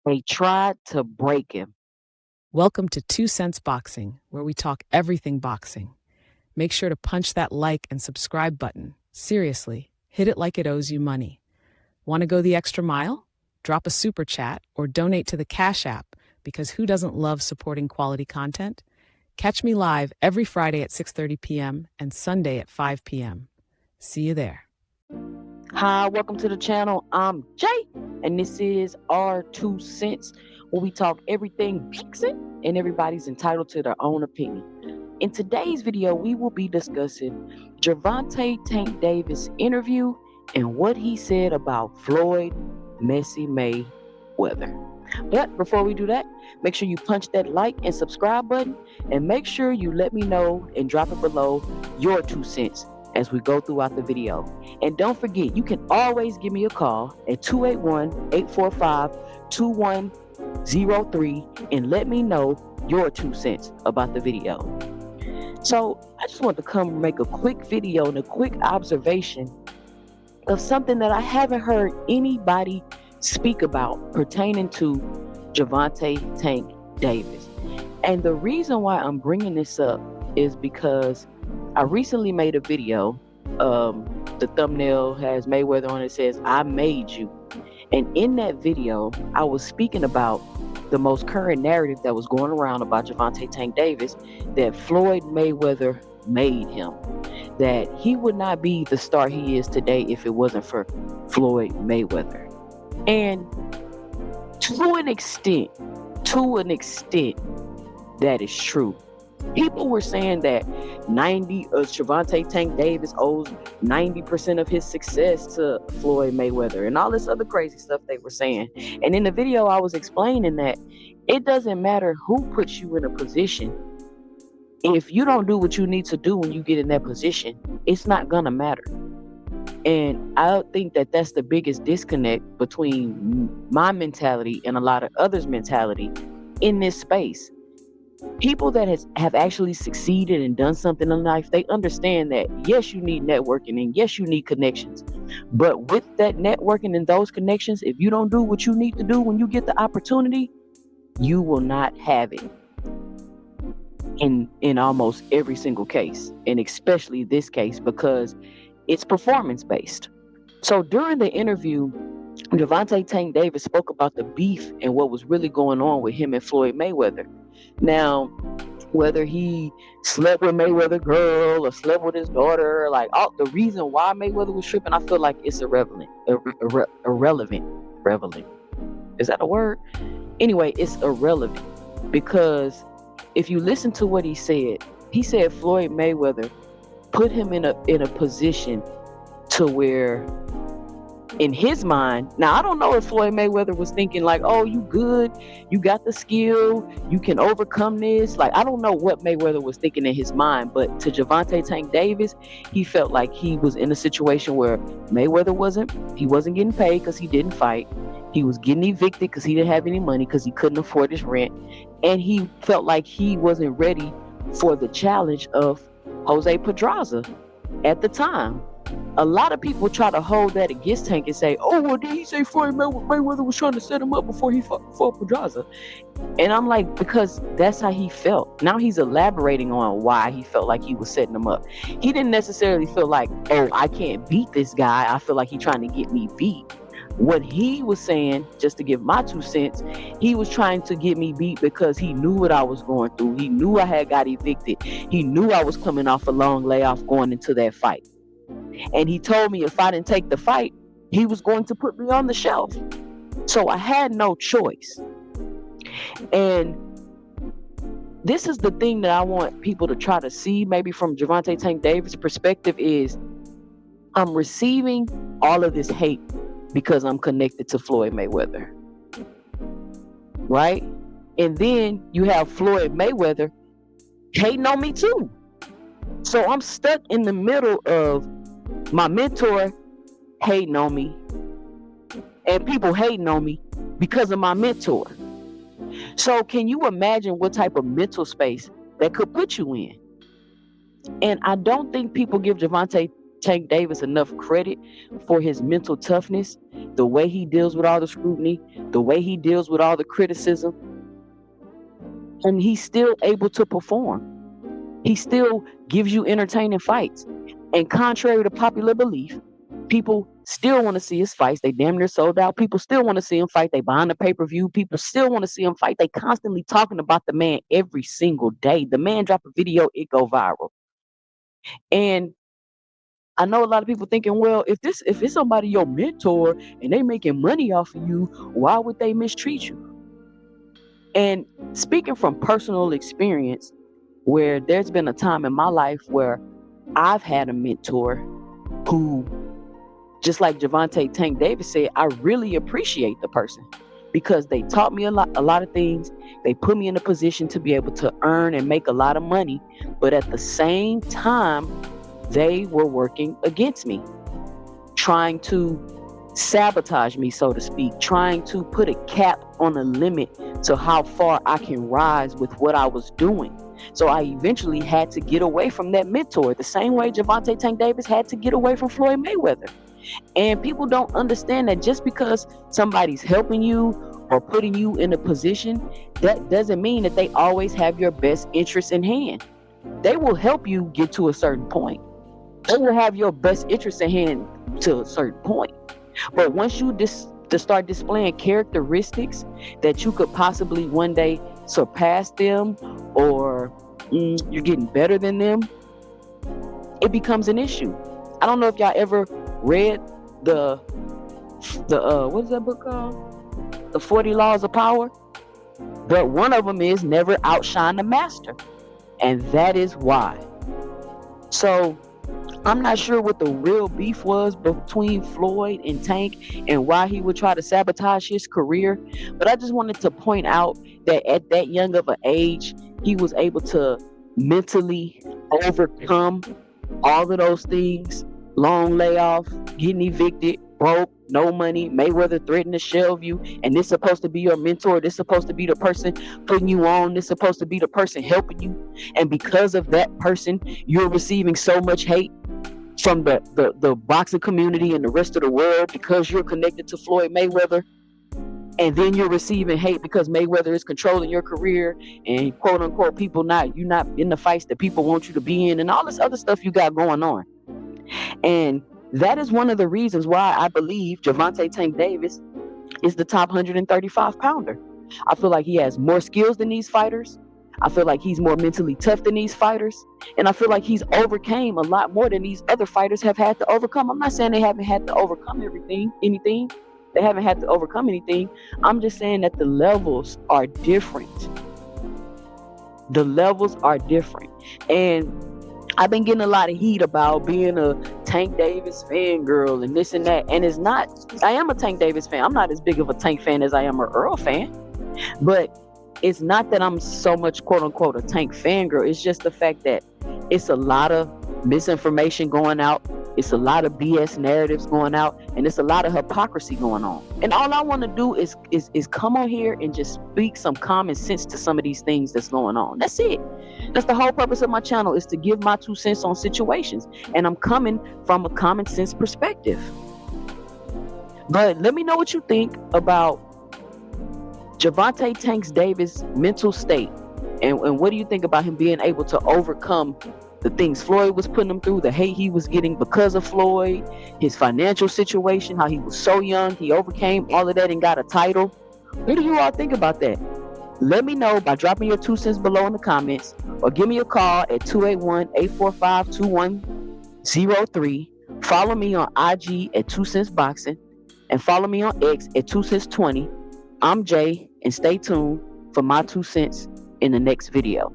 They tried to break him. Welcome to 2 Cents Boxing, where we talk everything boxing. Make sure to punch that like and subscribe button. Seriously, hit it like it owes you money. Want to go the extra mile? Drop a super chat or donate to the Cash App, because who doesn't love supporting quality content? Catch me live every Friday at 6:30 p.m. and Sunday at 5 p.m. See you there. Hi, welcome to the channel. I'm Jay, and this is our 2 cents, where we talk everything boxing, and everybody's entitled to their own opinion. In today's video, we will be discussing Gervonta Tank Davis interview and what he said about Floyd Mayweather. But before we do that, make sure you punch that like and subscribe button, and make sure you let me know and drop it below your 2 cents as we go throughout the video. And don't forget, you can always give me a call at 281-845-2103 and let me know your 2 cents about the video. So I just want to come make a quick video and a quick observation of something that I haven't heard anybody speak about pertaining to Gervonta Tank Davis. And the reason why I'm bringing this up is because I recently made a video. The thumbnail has Mayweather on it. It says, "I made you." And in that video, I was speaking about the most current narrative that was going around about Gervonta Tank Davis, that Floyd Mayweather made him, that he would not be the star he is today if it wasn't for Floyd Mayweather. And to an extent, that is true. People were saying that Gervonta Tank Davis owes 90% of his success to Floyd Mayweather and all this other crazy stuff they were saying. And in the video, I was explaining that it doesn't matter who puts you in a position. If you don't do what you need to do when you get in that position, it's not gonna matter. And I think that that's the biggest disconnect between my mentality and a lot of others' mentality in this space. People that have actually succeeded and done something in life, they understand that yes, you need networking and yes, you need connections. But with that networking and those connections, if you don't do what you need to do when you get the opportunity, you will not have it. In almost every single case, and especially this case, because it's performance based. So during the interview, Gervonta Tank Davis spoke about the beef and what was really going on with him and Floyd Mayweather. Now, whether he slept with Mayweather girl or slept with his daughter, like all the reason why Mayweather was tripping, I feel like it's irrelevant. Is that a word? Anyway, it's irrelevant, because if you listen to what he said Floyd Mayweather put him in a position to where, in his mind, now I don't know if Floyd Mayweather was thinking like, oh, you good, you got the skill, you can overcome this. Like, I don't know what Mayweather was thinking in his mind, but to Gervonta Tank Davis, he felt like he was in a situation where Mayweather wasn't getting paid because he didn't fight. He was getting evicted because he didn't have any money because he couldn't afford his rent. And he felt like he wasn't ready for the challenge of Jose Pedraza at the time. A lot of people try to hold that against Tank and say, oh, well, did he say Floyd Mayweather was trying to set him up before he fought Pedraza? And I'm like, because that's how he felt. Now he's elaborating on why he felt like he was setting him up. He didn't necessarily feel like, oh, I can't beat this guy. I feel like he's trying to get me beat. What he was saying, just to give my 2 cents, he was trying to get me beat because he knew what I was going through. He knew I had got evicted. He knew I was coming off a long layoff going into that fight. And he told me if I didn't take the fight, he was going to put me on the shelf. So I had no choice. And this is the thing that I want people to try to see, maybe from Gervonta Tank Davis' perspective, is I'm receiving all of this hate because I'm connected to Floyd Mayweather, right? And then you have Floyd Mayweather hating on me too. So I'm stuck in the middle of my mentor hating on me and people hating on me because of my mentor. So can you imagine what type of mental space that could put you in? And I don't think people give Gervonta Tank Davis enough credit for his mental toughness, the way he deals with all the scrutiny, the way he deals with all the criticism, and he's still able to perform. He still gives you entertaining fights. And contrary to popular belief, people still want to see his fights. They damn near sold out. People still want to see him fight. They buying the pay-per-view. People still want to see him fight. They constantly talking about the man every single day. The man drop a video, it go viral. And I know a lot of people thinking, well, if it's somebody your mentor and they making money off of you, why would they mistreat you? And speaking from personal experience, where there's been a time in my life where I've had a mentor who, just like Gervonta Tank Davis said, I really appreciate the person because they taught me a lot of things. They put me in a position to be able to earn and make a lot of money. But at the same time, they were working against me, trying to sabotage me, so to speak, trying to put a cap on a limit to how far I can rise with what I was doing. So I eventually had to get away from that mentor, the same way Gervonta Tank Davis had to get away from Floyd Mayweather. And people don't understand that just because somebody's helping you or putting you in a position, that doesn't mean that they always have your best interests in hand. They will help you get to a certain point. They will have your best interests in hand to a certain point. But once you start displaying characteristics that you could possibly one day surpass them, or you're getting better than them, it becomes an issue. I don't know if y'all ever read the what is that book called? The 40 Laws of Power. But one of them is never outshine the master. And that is why. So I'm not sure what the real beef was between Floyd and Tank and why he would try to sabotage his career. But I just wanted to point out that at that young of an age, he was able to mentally overcome all of those things. Long layoff, getting evicted, broke, no money, Mayweather threatened to shelve you, and this supposed to be your mentor, this supposed to be the person putting you on, this supposed to be the person helping you, and because of that person, you're receiving so much hate from the boxing community and the rest of the world because you're connected to Floyd Mayweather, and then you're receiving hate because Mayweather is controlling your career and quote unquote you're not in the fights that people want you to be in, and all this other stuff you got going on. And that is one of the reasons why I believe Gervonta Tank Davis is the top 135 pounder. I feel like he has more skills than these fighters. I feel like he's more mentally tough than these fighters. And I feel like he's overcame a lot more than these other fighters have had to overcome. I'm not saying they haven't had to overcome anything. They haven't had to overcome anything. I'm just saying that the levels are different. The levels are different. And I've been getting a lot of heat about being a Tank Davis fangirl and this and that. And it's not, I am a Tank Davis fan. I'm not as big of a Tank fan as I am an Earl fan. But it's not that I'm so much quote unquote a Tank fangirl. It's just the fact that it's a lot of misinformation going out. It's a lot of BS narratives going out, and it's a lot of hypocrisy going on. And all I want to do is come on here and just speak some common sense to some of these things that's going on. That's it. That's the whole purpose of my channel, is to give my 2 cents on situations. And I'm coming from a common sense perspective. But let me know what you think about Gervonta Tank Davis' mental state. And what do you think about him being able to overcome the things Floyd was putting him through, the hate he was getting because of Floyd, his financial situation, how he was so young, he overcame all of that and got a title? What do you all think about that? Let me know by dropping your 2 cents below in the comments, or give me a call at 281-845-2103. Follow me on IG at 2 Cents Boxing, and follow me on X at 2 Cents 20. I'm Jay, and stay tuned for my 2 cents in the next video.